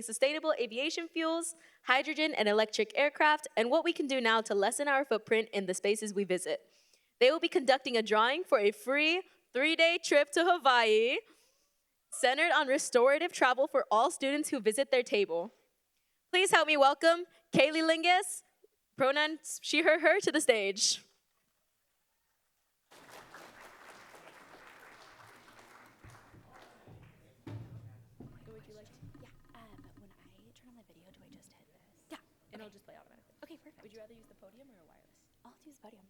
sustainable aviation fuels, hydrogen and electric aircraft, and what we can do now to lessen our footprint in the spaces we visit. They will be conducting a drawing for a free 3-day trip to Hawaii, centered on restorative travel for all students who visit their table. Please help me welcome Kaylee Lingus, pronouns she, her, to the stage. And it'll just play automatically. Okay, perfect. Would you rather use the podium or a wireless? I'll use podium.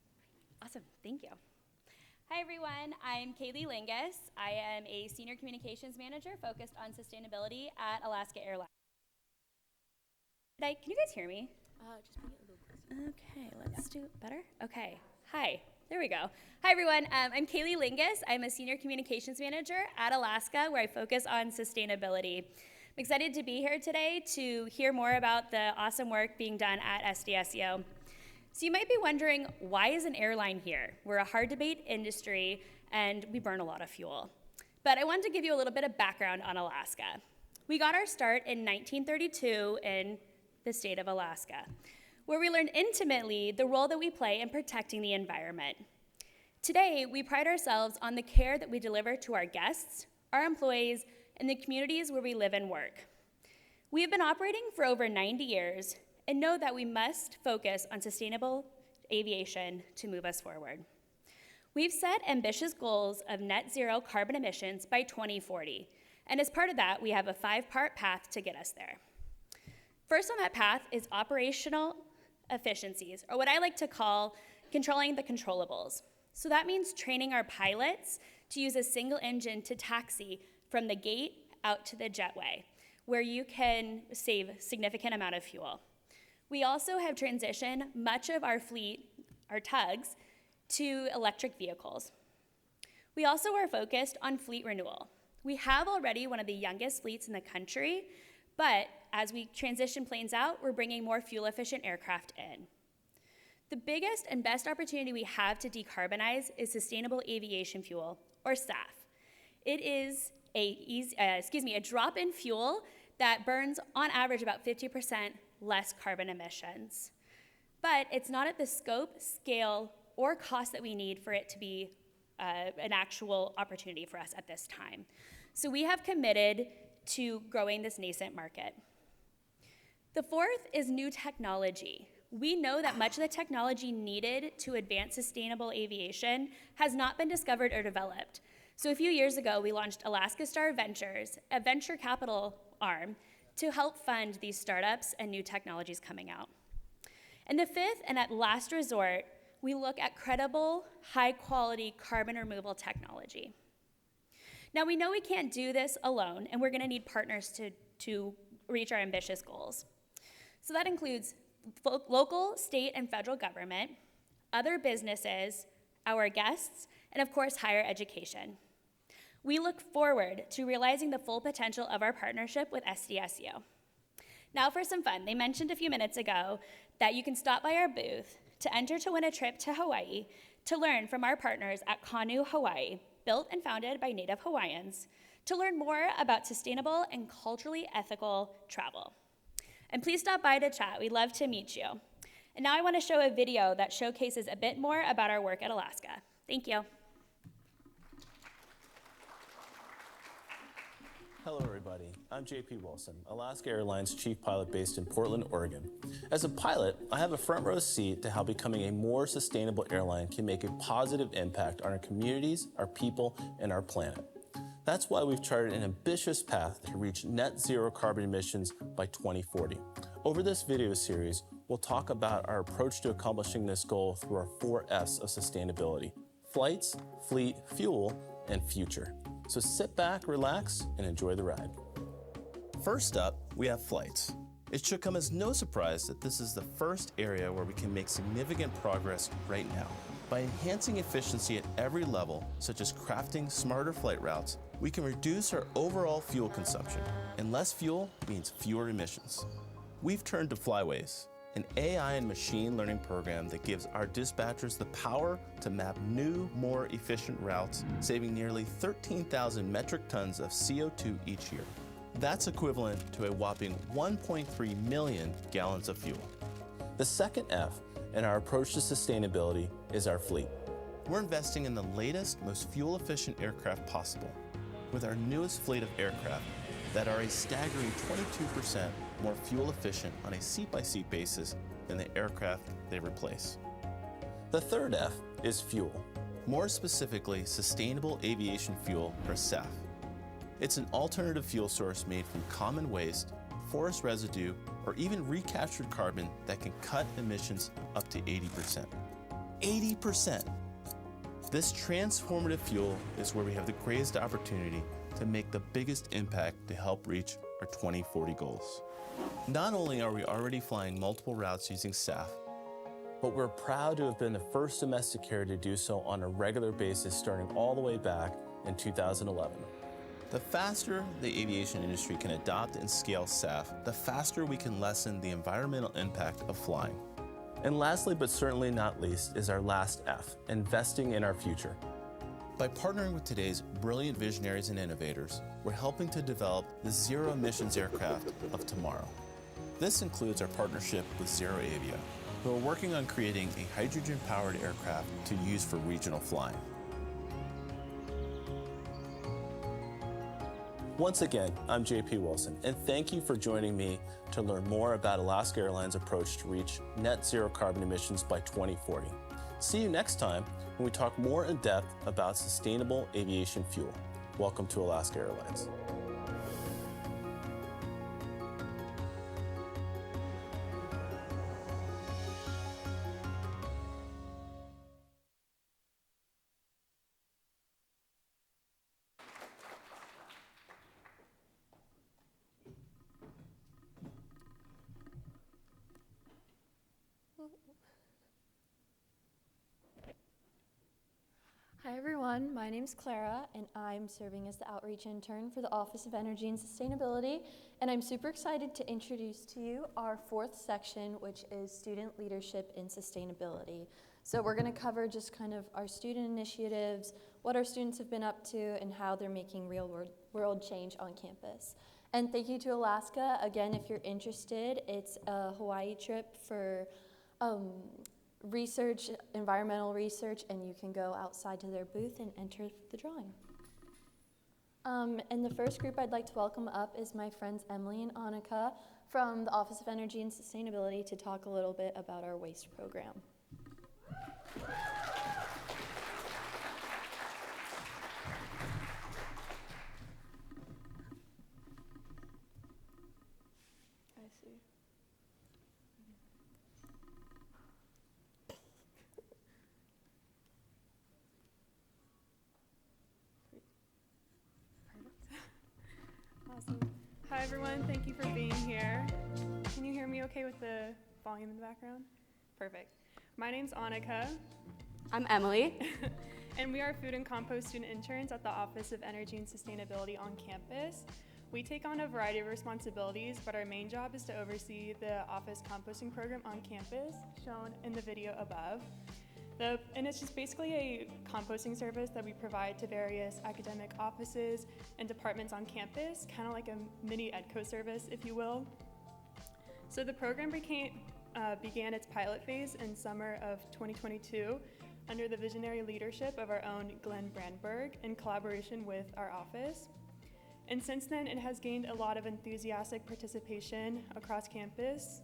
Awesome, thank you. Hi everyone, I'm Kaylee Lingus. I am a Senior Communications Manager focused on sustainability at Alaska Airlines. Can you guys hear me? Just bring it a little closer. Okay, let's do it better. Okay, hi, there we go. Hi everyone, I'm Kaylee Lingus. I'm a Senior Communications Manager at Alaska where I focus on sustainability. I'm excited to be here today to hear more about the awesome work being done at SDSU. So you might be wondering, why is an airline here? We're a hard-to-abate industry, and we burn a lot of fuel. But I wanted to give you a little bit of background on Alaska. We got our start in 1932 in the state of Alaska, where we learned intimately the role that we play in protecting the environment. Today, we pride ourselves on the care that we deliver to our guests, our employees, and the communities where we live and work. We have been operating for over 90 years and know that we must focus on sustainable aviation to move us forward. We've set ambitious goals of net zero carbon emissions by 2040, and as part of that, we have a 5-part path to get us there. First on that path is operational efficiencies, or what I like to call controlling the controllables. So that means training our pilots to use a single engine to taxi from the gate out to the jetway, where you can save a significant amount of fuel. We also have transitioned much of our fleet, our tugs, to electric vehicles. We also are focused on fleet renewal. We have already one of the youngest fleets in the country, but as we transition planes out, we're bringing more fuel-efficient aircraft in. The biggest and best opportunity we have to decarbonize is sustainable aviation fuel, or SAF. It is a drop-in fuel that burns, on average, about 50% less carbon emissions. But it's not at the scope, scale, or cost that we need for it to be an actual opportunity for us at this time. So we have committed to growing this nascent market. The fourth is new technology. We know that much of the technology needed to advance sustainable aviation has not been discovered or developed. So a few years ago, we launched Alaska Star Ventures, a venture capital arm, to help fund these startups and new technologies coming out. And the fifth, and at last resort, we look at credible, high-quality carbon removal technology. Now, we know we can't do this alone, and we're gonna need partners to reach our ambitious goals. So that includes local, state, and federal government, other businesses, our guests, and of course, higher education. We look forward to realizing the full potential of our partnership with SDSU. Now for some fun. They mentioned a few minutes ago that you can stop by our booth to enter to win a trip to Hawaii to learn from our partners at Kanu Hawaii, built and founded by Native Hawaiians, to learn more about sustainable and culturally ethical travel. And please stop by to chat. We'd love to meet you. And now I want to show a video that showcases a bit more about our work at Alaska. Thank you. Hello everybody, I'm JP Wilson, Alaska Airlines Chief Pilot based in Portland, Oregon. As a pilot, I have a front row seat to how becoming a more sustainable airline can make a positive impact on our communities, our people, and our planet. That's why we've charted an ambitious path to reach net zero carbon emissions by 2040. Over this video series, we'll talk about our approach to accomplishing this goal through our 4 F's of sustainability: flights, fleet, fuel, and future. So sit back, relax, and enjoy the ride. First up, we have flights. It should come as no surprise that this is the first area where we can make significant progress right now. By enhancing efficiency at every level, such as crafting smarter flight routes, we can reduce our overall fuel consumption, and less fuel means fewer emissions. We've turned to Flyways, an AI and machine learning program that gives our dispatchers the power to map new, more efficient routes, saving nearly 13,000 metric tons of CO2 each year. That's equivalent to a whopping 1.3 million gallons of fuel. The second F in our approach to sustainability is our fleet. We're investing in the latest, most fuel-efficient aircraft possible, with our newest fleet of aircraft that are a staggering 22% more fuel efficient on a seat-by-seat basis than the aircraft they replace. The third F is fuel. More specifically, sustainable aviation fuel, or SAF. It's an alternative fuel source made from common waste, forest residue, or even recaptured carbon that can cut emissions up to 80%. 80%! This transformative fuel is where we have the greatest opportunity to make the biggest impact to help reach our 2040 goals. Not only are we already flying multiple routes using SAF, but we're proud to have been the first domestic carrier to do so on a regular basis starting all the way back in 2011. The faster the aviation industry can adopt and scale SAF, the faster we can lessen the environmental impact of flying. And lastly, but certainly not least, is our last F, investing in our future. By partnering with today's brilliant visionaries and innovators, we're helping to develop the zero emissions aircraft of tomorrow. This includes our partnership with Zero Avia, who are working on creating a hydrogen-powered aircraft to use for regional flying. Once again, I'm JP Wilson, and thank you for joining me to learn more about Alaska Airlines' approach to reach net zero carbon emissions by 2040. See you next time when we talk more in depth about sustainable aviation fuel. Welcome to Alaska Airlines. Hi everyone, my name's Clara and I'm serving as the outreach intern for the Office of Energy and Sustainability, and I'm super excited to introduce to you our fourth section, which is student leadership in sustainability. So we're going to cover just kind of our student initiatives, what our students have been up to, and how they're making real world change on campus. And thank you to Alaska. Again, if you're interested, it's a Hawaii trip for research, environmental research, and you can go outside to their booth and enter the drawing. And the first group I'd like to welcome up is my friends Emily and Annika from the Office of Energy and Sustainability to talk a little bit about our waste program. I see. Awesome. Hi everyone, thank you for being here. Can you hear me okay with the volume in the background? Perfect. My name's Annika. I'm Emily. And we are food and compost student interns at the Office of Energy and Sustainability on campus. We take on a variety of responsibilities, but our main job is to oversee the office composting program on campus, shown in the video above. And it's just basically a composting service that we provide to various academic offices and departments on campus, kind of like a mini EDCO service, if you will. So the program began its pilot phase in summer of 2022 under the visionary leadership of our own Glenn Brandberg in collaboration with our office. And since then, it has gained a lot of enthusiastic participation across campus,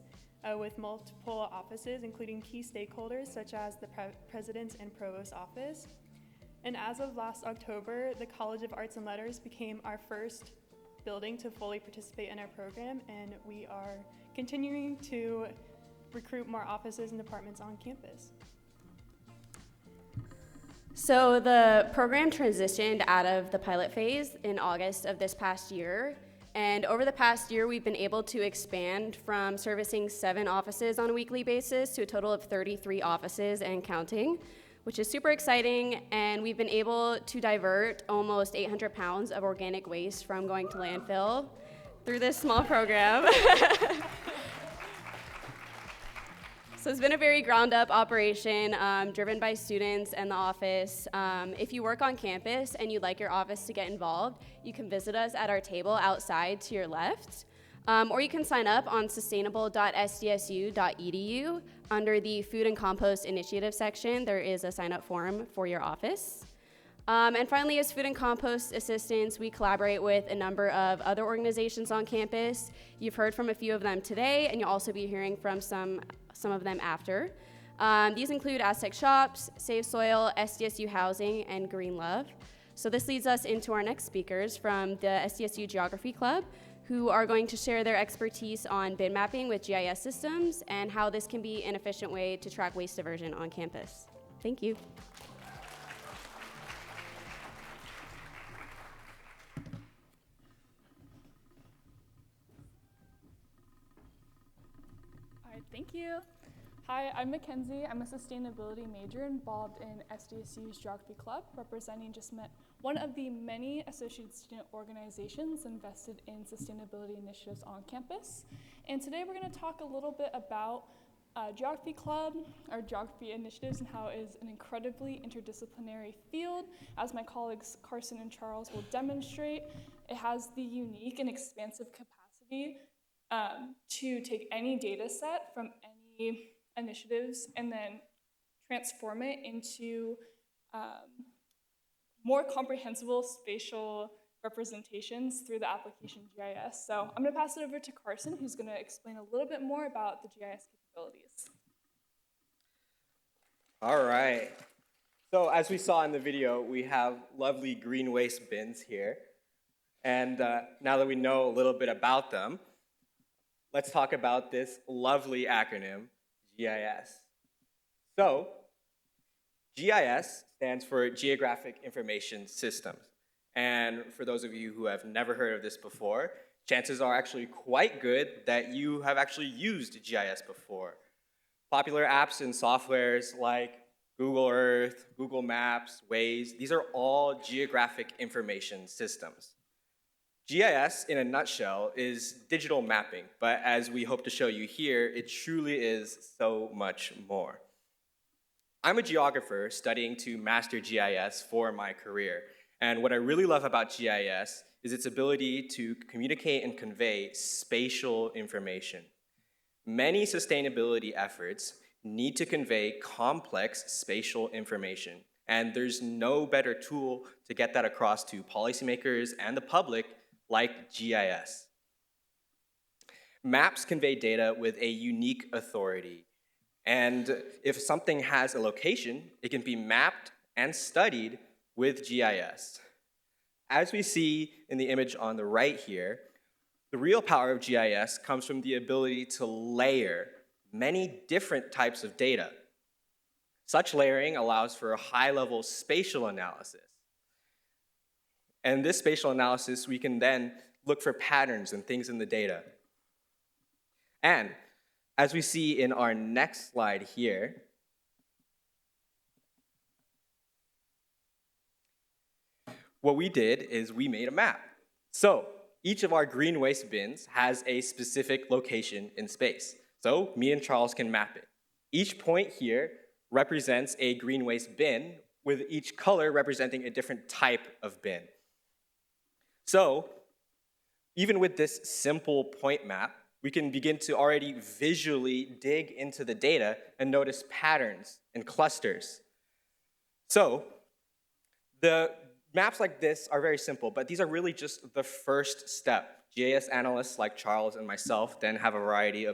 with multiple offices, including key stakeholders such as the President's and Provost's office. And as of last October, the College of Arts and Letters became our first building to fully participate in our program, and we are continuing to recruit more offices and departments on campus. So the program transitioned out of the pilot phase in August of this past year. And over the past year, we've been able to expand from servicing 7 offices on a weekly basis to a total of 33 offices and counting, which is super exciting. And we've been able to divert almost 800 pounds of organic waste from going to landfill through this small program. So it's been a very ground-up operation driven by students and the office. If you work on campus and you'd like your office to get involved, you can visit us at our table outside to your left. Or you can sign up on sustainable.sdsu.edu. Under the Food and Compost Initiative section, there is a sign-up form for your office. And finally, as food and compost assistants, we collaborate with a number of other organizations on campus. You've heard from a few of them today, and you'll also be hearing from some of them after. These include Aztec Shops, Save Soil, SDSU Housing, and Green Love. So this leads us into our next speakers from the SDSU Geography Club, who are going to share their expertise on bin mapping with GIS systems and how this can be an efficient way to track waste diversion on campus. Thank you. All right, thank you. Hi, I'm Mackenzie. I'm a sustainability major involved in SDSU's Geography Club, representing one of the many associated student organizations invested in sustainability initiatives on campus. And today we're going to talk a little bit about Geography Club, our geography initiatives, and how it is an incredibly interdisciplinary field. As my colleagues Carson and Charles will demonstrate, it has the unique and expansive capacity to take any data set from any initiatives and then transform it into more comprehensible spatial representations through the application GIS. So I'm going to pass it over to Carson, who's going to explain a little bit more about the GIS capabilities. All right. So as we saw in the video, we have lovely green waste bins here. And now that we know a little bit about them, let's talk about this lovely acronym, GIS. So, GIS stands for Geographic Information Systems. And for those of you who have never heard of this before, chances are actually quite good that you have actually used GIS before. Popular apps and softwares like Google Earth, Google Maps, Waze, these are all geographic information systems. GIS, in a nutshell, is digital mapping, but as we hope to show you here, it truly is so much more. I'm a geographer studying to master GIS for my career, and what I really love about GIS is its ability to communicate and convey spatial information. Many sustainability efforts need to convey complex spatial information, and there's no better tool to get that across to policymakers and the public like GIS. Maps convey data with a unique authority, and if something has a location, it can be mapped and studied with GIS. As we see in the image on the right here, the real power of GIS comes from the ability to layer many different types of data. Such layering allows for a high-level spatial analysis. And this spatial analysis, we can then look for patterns and things in the data. And as we see in our next slide here, what we did is we made a map. So each of our green waste bins has a specific location in space. So me and Charles can map it. Each point here represents a green waste bin, with each color representing a different type of bin. So, even with this simple point map, we can begin to already visually dig into the data and notice patterns and clusters. So, the maps like this are very simple, but these are really just the first step. GIS analysts like Charles and myself then have a variety of